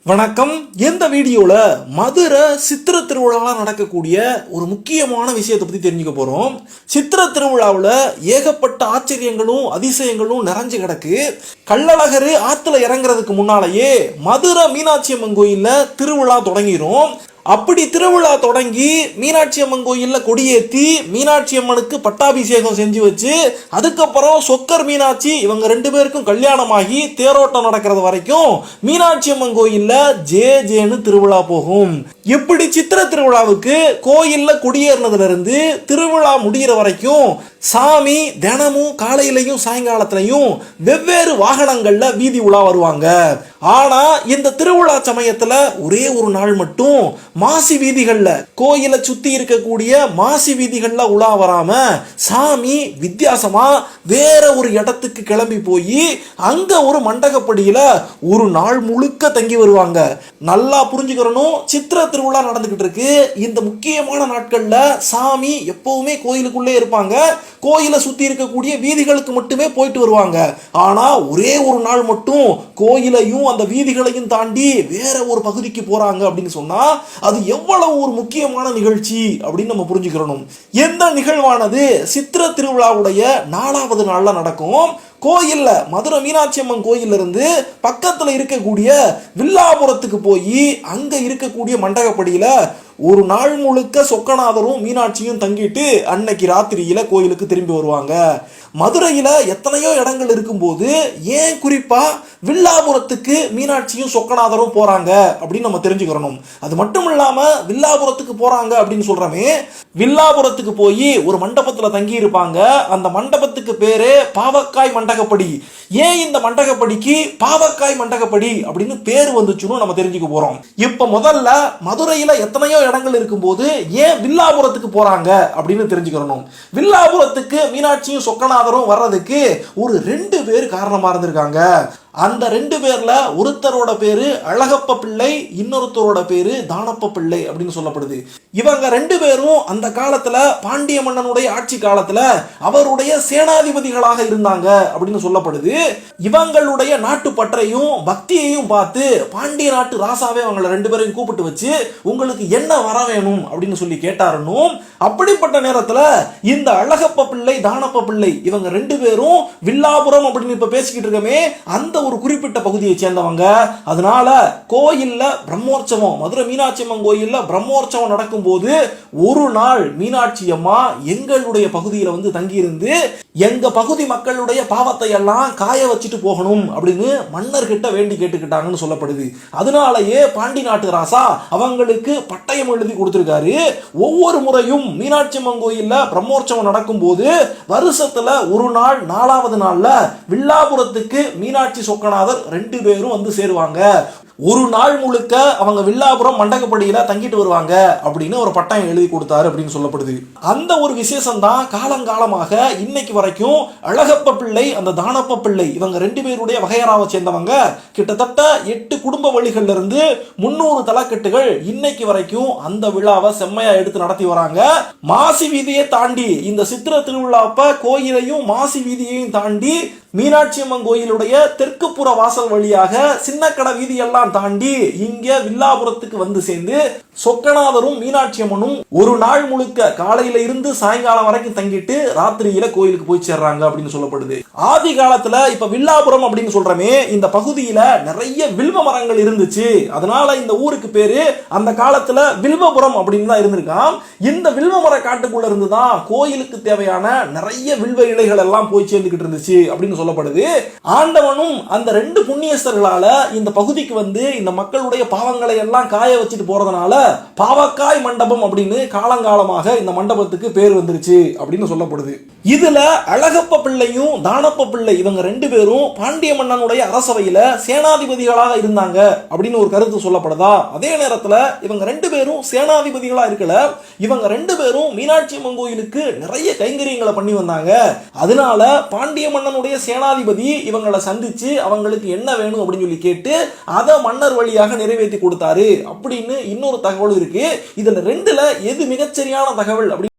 வணக்கம். இந்த வீடியோல மதுரை சித்திர திருவிழாவில் நடக்கக்கூடிய ஒரு முக்கியமான விஷயத்தை பத்தி தெரிஞ்சுக்க போறோம். சித்திர திருவிழாவில் ஏகப்பட்ட ஆச்சரியங்களும் அதிசயங்களும் நிறைஞ்சு கிடக்கு. கள்ளழகர் ஆத்துல இறங்குறதுக்கு முன்னாலேயே மதுரை மீனாட்சி அம்மன் கோயில்ல திருவிழா தொடங்கிரும். அப்படி திருவிழா தொடங்கி மீனாட்சி அம்மன் கோயில்ல கொடியேற்றி மீனாட்சி அம்மனுக்கு பட்டாபிஷேகம் செஞ்சு வச்சு அதுக்கப்புறம் சொக்கர் மீனாட்சி இவங்க ரெண்டு பேருக்கும் கல்யாணமாகி தேரோட்டம் நடக்கிறது வரைக்கும் மீனாட்சி அம்மன் கோயில்ல ஜேன்னு திருவிழா போகும். இப்படி சித்திர திருவிழாவுக்கு கோயில்ல கொடியேறினதுல இருந்து திருவிழா முடிகிற வரைக்கும் சாமி தினமும் காலையிலையும் சாயங்காலத்திலையும் வெவ்வேறு வாகனங்கள்ல வீதி உலா வருவாங்க. ஆனா இந்த திருவிழா சமயத்துல ஒரே ஒரு நாள் மட்டும் மாசி வீதிகள்ல கோயிலை சுத்தி இருக்கக்கூடிய மாசி வீதிகள்ல உலா வராம சாமி வித்தியாசமா வேற ஒரு இடத்துக்கு கிளம்பி போய் அங்க ஒரு மண்டகப்படியில ஒரு நாள் முழுக்க தங்கி வருவாங்க. நல்லா புரிஞ்சுக்கிறணும், சித்திர திருவிழா நடந்துகிட்டு இருக்கு. இந்த முக்கியமான நாட்கள்ல சாமி எப்பவுமே கோயிலுக்குள்ளே இருப்பாங்க. கோயிலை சுத்தி இருக்கக்கூடிய வீதிகளுக்கு மட்டுமே போயிட்டு வருவாங்க. ஆனா ஒரே ஒரு நாள் மட்டும் கோயிலையும் அந்த வீதிகளையும் தாண்டி வேற ஒரு பகுதிக்கு போறாங்க அப்படின்னு சொன்னா அது எவ்வளவு ஒரு முக்கியமான நிகழ்ச்சி அப்படின்னு நம்ம புரிஞ்சுக்கிறணும். எந்த நிகழ்வானது சித்திர திருவிழாவுடைய 4வது நாள்ல நடக்கும். கோயில்ல மதுரை மீனாட்சி அம்மன் கோயில்ல இருந்து பக்கத்துல இருக்கக்கூடிய வில்லாபுரத்துக்கு போய் அங்க இருக்கக்கூடிய மண்டகப்படியில ஒரு நாள் முழுக்க சொக்கநாதரும் மீனாட்சியும் தங்கிட்டு அன்னைக்கு ராத்திரியில கோயிலுக்கு திரும்பி வருவாங்க. மதுரையில எத்தனையோ இடங்கள் இருக்கும்போது ஏன் குறிப்பா வில்லாபுரத்துக்கு மீனாட்சியும் சொக்கநாதரும் போறாங்க அப்படின்னு நம்ம தெரிஞ்சுக்கிறணும். அது மட்டும் இல்லாம வில்லாபுரத்துக்கு போறாங்க அப்படின்னு சொல்றமே, வில்லாபுரத்துக்கு போய் ஒரு மண்டபத்துல தங்கி இருப்பாங்க. அந்த மண்டபத்துக்கு பேரு பாவக்காய் மண்டகப்படி. ஏன் இந்த மண்டகப்படிக்கு பாவக்காய் மண்டகப்படி அப்படின்னு பேர் வந்துச்சுன்னு நம்ம தெரிஞ்சுக்க போறோம். இப்ப முதல்ல மதுரையில எத்தனையோ இடங்கள் இருக்கும்போது ஏன் வில்லாபுரத்துக்கு போறாங்க அப்படின்னு தெரிஞ்சுக்கிறணும். வில்லாபுரத்துக்கு மீனாட்சியும் சொக்கநாதரும் வர்றதுக்கு ஒரு 2 பேர் காரணமா இருந்திருக்காங்க. அந்த 2 பேர்ல ஒருத்தரோட பேரு அழகப்ப பிள்ளை, இன்னொருத்தரோட பேரு தானப்ப பிள்ளை அப்படின்னு சொல்லப்படுது. இவங்க 2 பேரும் அந்த காலத்துல பாண்டிய மன்னனுடைய ஆட்சி காலத்துல அவருடைய சேனாதிபதிகளாக இருந்தாங்க அப்படின்னு சொல்லப்படுது. இவங்களுடைய நாட்டு பற்றையும் பக்தியையும் பார்த்து பாண்டிய நாட்டு ராசாவே அவங்கள 2 பேரையும் கூப்பிட்டு வச்சு உங்களுக்கு என்ன வர வேணும் அப்படின்னு சொல்லி கேட்டாருன்னு. அப்படிப்பட்ட நேரத்துல இந்த அழகப்ப பிள்ளை தானப்ப பிள்ளை இவங்க 2 பேரும் வில்லாபுரம் அப்படின்னு இப்ப பேசிக்கிட்டு இருக்கமே அந்த ஒரு குறிப்பிட்ட பகுதியை சேர்ந்தவங்க. அதனால கோயில்ல பிரம்மோற்சவம், மதுரை மீனாட்சி அம்மன் கோயில்ல பிரம்மோற்சவம் நடக்கும் போது ஒரு நாள் மீனாட்சி அம்மா எங்களுடைய பகுதியில வந்து தங்கியிருந்து எங்க பகுதி மக்களுடைய பாவத்தை எல்லாம் காய வச்சுட்டு போகணும் அப்படின்னு மன்னர்கிட்ட வேண்டி கேட்டுக்கிட்டாங்கன்னு சொல்லப்படுது. அதனாலேயே பாண்டி நாட்டு ராசா அவங்களுக்கு பட்டயம் எழுதி கொடுத்திருக்காரு. ஒவ்வொரு முறையும் மீனாட்சி அம்மன் கோயில்ல பிரம்மோற்சவம் நடக்கும் போது வருஷத்துல ஒரு நாள் 4வது நாள்ல வில்லாபுரத்துக்கு மீனாட்சி சொக்கநாதர் 2 பேரும் வந்து சேருவாங்க. ஒரு நாள் முழுக்க அவங்க வில்லாபுரம் மண்டகப்படியில தங்கிட்டு வருவாங்க அப்படின்னு ஒரு பட்டயம் எழுதி கொடுத்தாரு அப்படின்னு சொல்லப்படுது. அந்த ஒரு விசேஷம் தான் காலங்காலமாக இன்னைக்கு வரைக்கும் அழகப்ப பிள்ளை அந்த தானப்ப பிள்ளை இவங்க 2 பேருடைய வகையறாவை சேர்ந்தவங்க. கிட்டத்தட்ட 8 குடும்ப வழிகள்ல இருந்து 300 தலைக்கட்டுகள் இன்னைக்கு வரைக்கும் அந்த விழாவை செம்மையா எடுத்து நடத்தி வராங்க. மாசி வீதியை தாண்டி இந்த சித்திர திருவிழாப்ப கோயிலையும் மாசி வீதியையும் தாண்டி மீனாட்சி அம்மன் கோயிலுடைய தெற்கு புற வாசல் வழியாக சின்னக்கடை வீதியெல்லாம் தாண்டி இங்க வில்லாபுரத்துக்கு வந்து சேர்ந்து சொக்கநாதரும் மீனாட்சி அம்மனும் ஒரு நாள் முழுக்க காலையில இருந்து சாயங்காலம் வரைக்கும் தங்கிட்டு ராத்திரியில கோயிலுக்கு போய் சேர்றாங்க அப்படின்னு சொல்லப்படுது. ஆதி காலத்துல இப்ப வில்லாபுரம் அப்படின்னு சொல்றமே இந்த பகுதியில நிறைய வில்வ மரங்கள் இருந்துச்சு. அதனால இந்த ஊருக்கு பேரு அந்த காலத்துல வில்வபுரம் அப்படின்னு தான் இருந்திருக்கான். இந்த வில்வ மர காட்டுக்குள்ள இருந்துதான் கோயிலுக்கு தேவையான நிறைய வில்வ இலைகள் எல்லாம் போய் சேர்ந்துகிட்டு இருந்துச்சு அப்படின்னு சொல்லப்படுது. ஆண்டவனும் அந்த 2 புண்ணியஸ்தர்களால இந்த பகுதிக்கு வந்து இந்த மக்களுடைய பாவங்களை எல்லாம் காய வச்சுட்டு போறதுனால பாவக்காய் மண்டபம் அப்படின்னு காலங்காலமாக இந்த மண்டபத்துக்கு பேர் வந்துருச்சு அப்படின்னு சொல்லப்படுது. இதுல அழகப்ப பிள்ளையும் தானப்ப பிள்ளை இவங்க 2 பேரும் பாண்டிய மன்னனுடைய அரசவையில சேனாதிபதிகளாக இருந்தாங்க அப்படின்னு ஒரு கருத்து சொல்லப்படுதா. அதே நேரத்துல இவங்க 2 பேரும் சேனாதிபதிகளா இருக்கல, இவங்க 2 பேரும் மீனாட்சி அம்மன் கோயிலுக்கு நிறைய கைங்கரியங்களை பண்ணி வந்தாங்க. அதனால பாண்டிய மன்னனுடைய சேனாதிபதி இவங்களை சந்திச்சு அவங்களுக்கு என்ன வேணும் அப்படின்னு சொல்லி கேட்டு அதை மன்னர் வழியாக நிறைவேற்றி கொடுத்தாரு அப்படின்னு இன்னொரு தகவல் இருக்கு. இதுல 2ல எது மிகச்சரியான தகவல் அப்படி